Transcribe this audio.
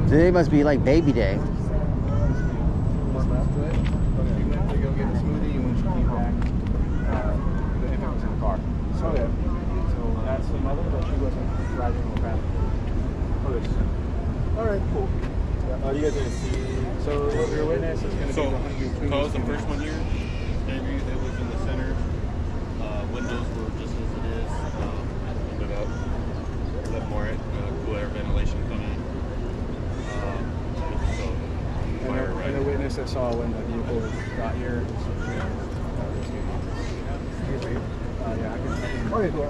Today must be like baby day. More left to it. Okay. She went to go get a smoothie, and when she came back, the infant was in the car. So, okay. So that's the mother, but she wasn't driving or passing. Okay. All right, cool. You guys didn't see. So your witness is going to be the Carl's the first one here. Baby that was in the center. Windows were just as it is. Opened it up. Let more cool air ventilation come in. And the witness that saw when the vehicle got here. Yeah, I can. Okay, cool.